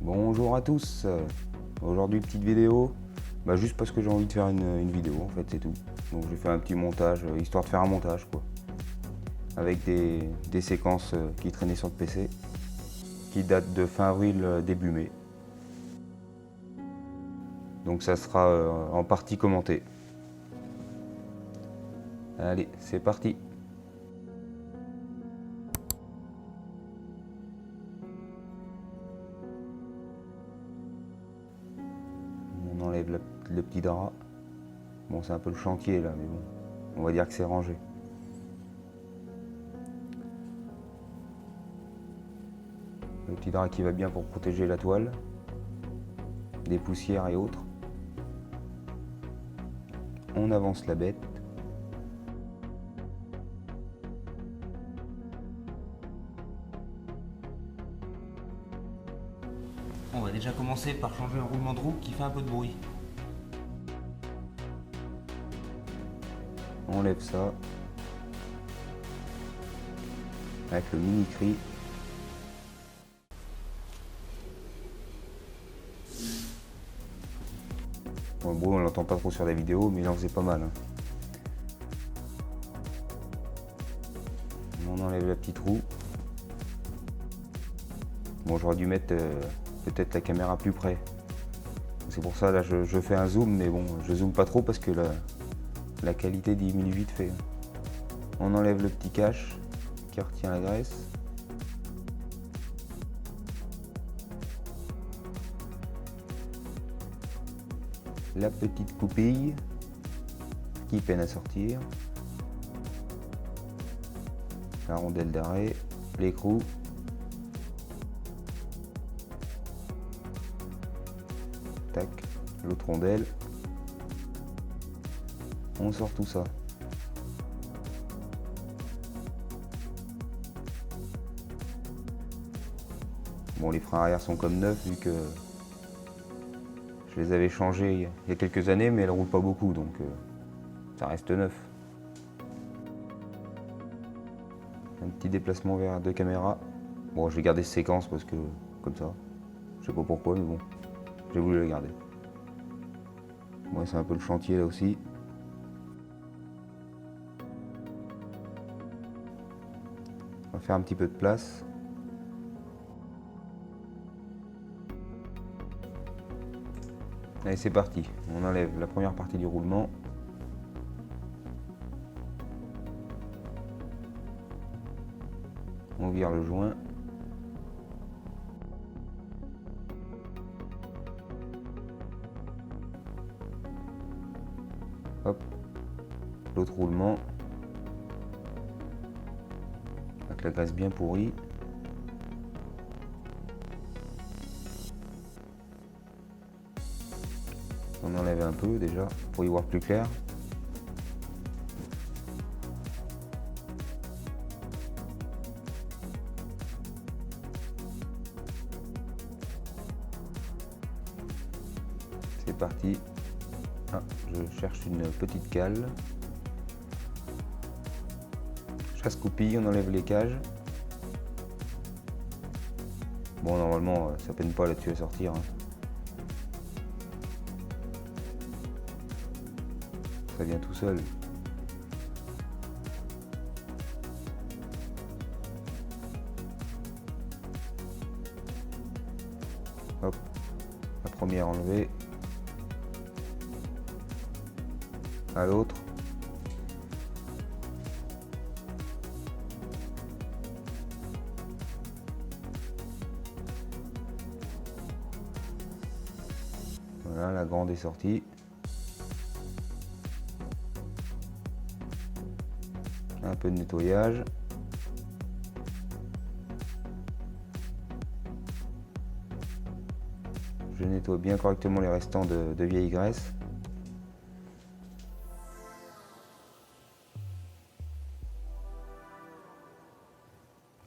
Bonjour à tous, aujourd'hui petite vidéo, juste parce que j'ai envie de faire une vidéo en fait c'est tout. Donc j'ai fait un petit montage, histoire de faire un montage quoi. Avec des séquences qui traînaient sur le PC, qui datent de fin avril, début mai. Donc ça sera en partie commenté. Allez, c'est parti. On enlève le petit drap. Bon, c'est un peu le chantier là, mais bon, on va dire que c'est rangé. Le petit drap qui va bien pour protéger la toile des poussières et autres. On avance la bête. On va déjà commencer par changer un roulement de roue qui fait un peu de bruit. On enlève ça avec le mini cri. Bon, le bruit on l'entend pas trop sur la vidéo, mais il en faisait pas mal. On enlève la petite roue. Bon, j'aurais dû mettre peut-être la caméra plus près. C'est pour ça là je fais un zoom, mais bon, je zoome pas trop parce que la qualité diminue vite fait. On enlève le petit cache qui retient la graisse. La petite coupille qui peine à sortir. La rondelle d'arrêt, l'écrou. Tac, l'autre rondelle. On sort tout ça. Bon, les freins arrière sont comme neufs vu que je les avais changés il y a quelques années, mais elles ne roulent pas beaucoup, donc ça reste neuf. Un petit déplacement vers deux caméras. Bon, je vais garder cette séquence parce que, comme ça, je sais pas pourquoi, mais bon, j'ai voulu la garder. Bon, c'est un peu le chantier là aussi. On va faire un petit peu de place. Allez, c'est parti. On enlève la première partie du roulement. On vire le joint. Hop. L'autre roulement. Avec la graisse bien pourrie. On enlève un peu déjà pour y voir plus clair. C'est parti. Ah, je cherche une petite cale. Chasse-coupille, on enlève les cages. Bon, normalement, ça peine pas là-dessus à sortir. Ça vient tout seul. Hop, la première enlevée. À l'autre. Voilà, la grande est sortie. Un peu de nettoyage. Je nettoie bien correctement les restants de vieille graisse.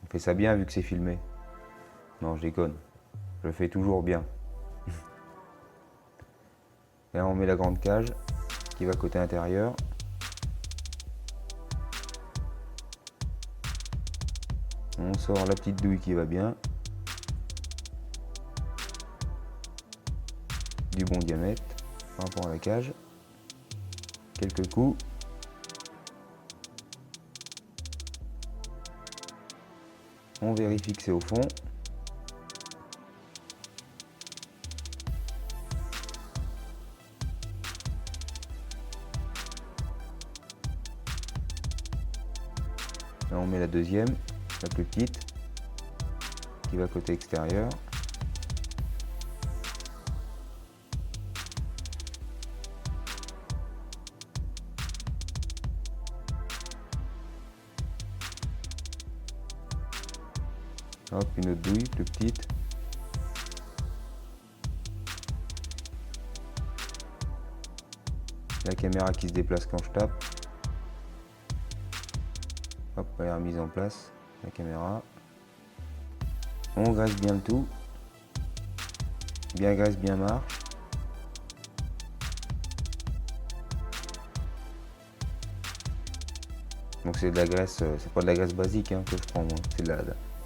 On fait ça bien vu que c'est filmé. Non, je déconne. Je le fais toujours bien. Et là, on met la grande cage qui va côté intérieur. On sort la petite douille qui va bien. du bon diamètre par rapport à la cage. Quelques coups. On vérifie que c'est au fond. Là on met la deuxième, la plus petite, qui va côté extérieur. Hop, une autre douille plus petite. La caméra qui se déplace quand je tape. Hop, elle est remise en place, la caméra. On graisse bien le tout. Bien graisse, bien marche. Donc c'est de la graisse, c'est pas de la graisse basique hein, que je prends moi. C'est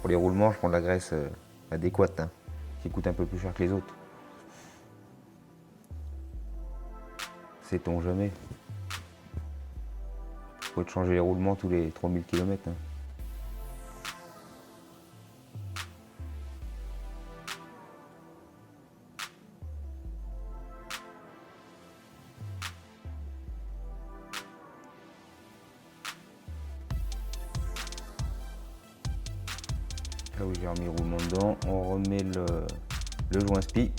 pour les roulements, je prends de la graisse adéquate, hein, qui coûte un peu plus cher que les autres. Sait-on jamais. Faut te changer les roulements tous les 3000 km. Hein. Là où j'ai remis le roulement dedans, on remet le joint spi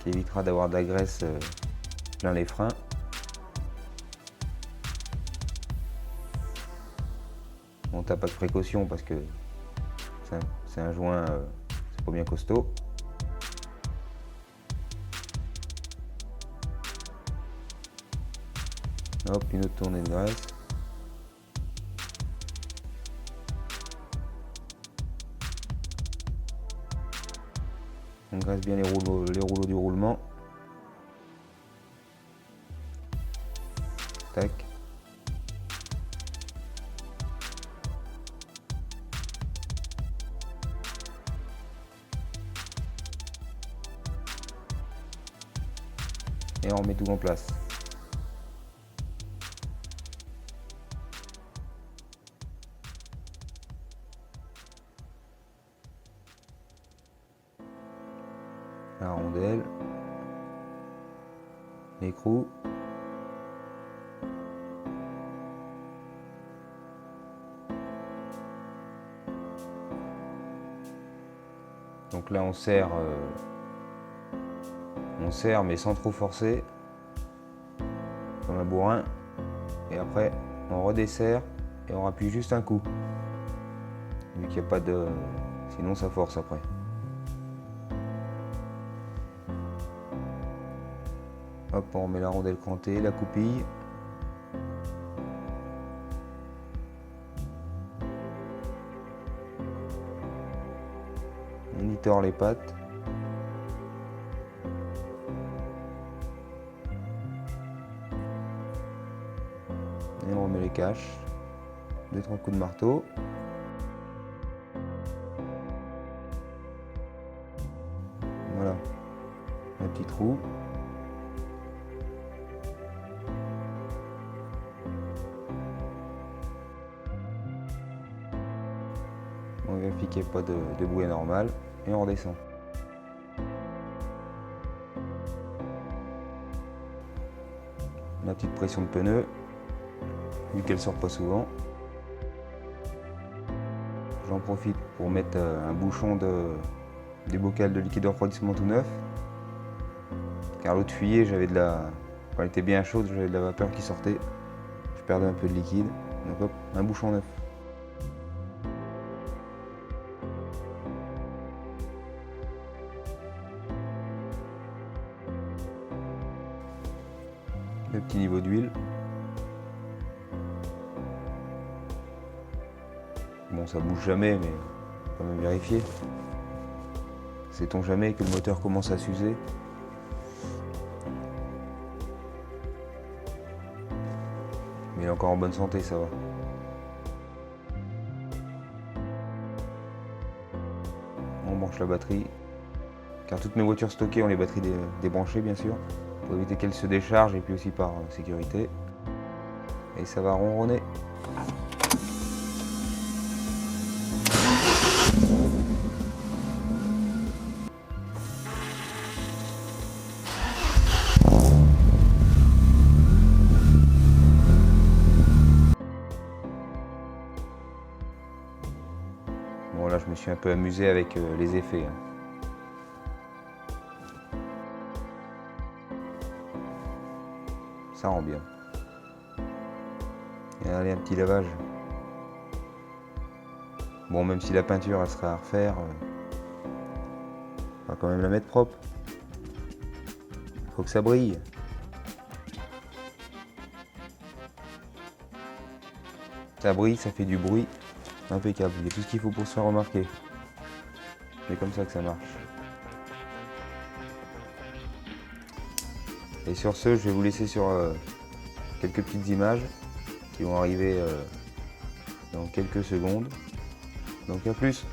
qui évitera d'avoir de la graisse plein les freins. On tape avec précaution parce que c'est un joint, c'est pas bien costaud. Hop, une autre tournée de graisse. On graisse bien les rouleaux du roulement. Tac. Et on remet tout en place. La rondelle, l'écrou, donc là on serre mais sans trop forcer, comme un bourrin, et après on redesserre et on appuie juste un coup, vu qu'il n'y a pas de... sinon ça force après. Hop, on remet la rondelle crantée, la coupille. On y tord les pattes. Et on remet les caches. 2-3 coups de marteau. Voilà, un petit trou. On vérifie qu'il n'y a pas de bruit anormal et on redescend. La petite pression de pneu, vu qu'elle sort pas souvent. J'en profite pour mettre un bouchon du bocal de liquide de refroidissement tout neuf. Car l'eau de fuyée, quand elle était bien chaude, j'avais de la vapeur qui sortait. Je perdais un peu de liquide. Donc hop, un bouchon neuf. Le petit niveau d'huile. Bon, ça bouge jamais, mais quand même vérifier. Sait-on jamais que le moteur commence à s'user. Mais il est encore en bonne santé, ça va. On branche la batterie, car toutes mes voitures stockées ont les batteries débranchées bien sûr, pour éviter qu'elles se déchargent et puis aussi par sécurité. Et ça va ronronner. Bon là je me suis un peu amusé avec les effets. Ça rend bien. Et allez, un petit lavage. Bon, même si la peinture elle serait à refaire, on va quand même la mettre propre. Faut que ça brille. Ça brille, ça fait du bruit. Impeccable, il y a tout ce qu'il faut pour se faire remarquer. C'est comme ça que ça marche. Et sur ce, je vais vous laisser sur quelques petites images qui vont arriver dans quelques secondes. Donc à plus!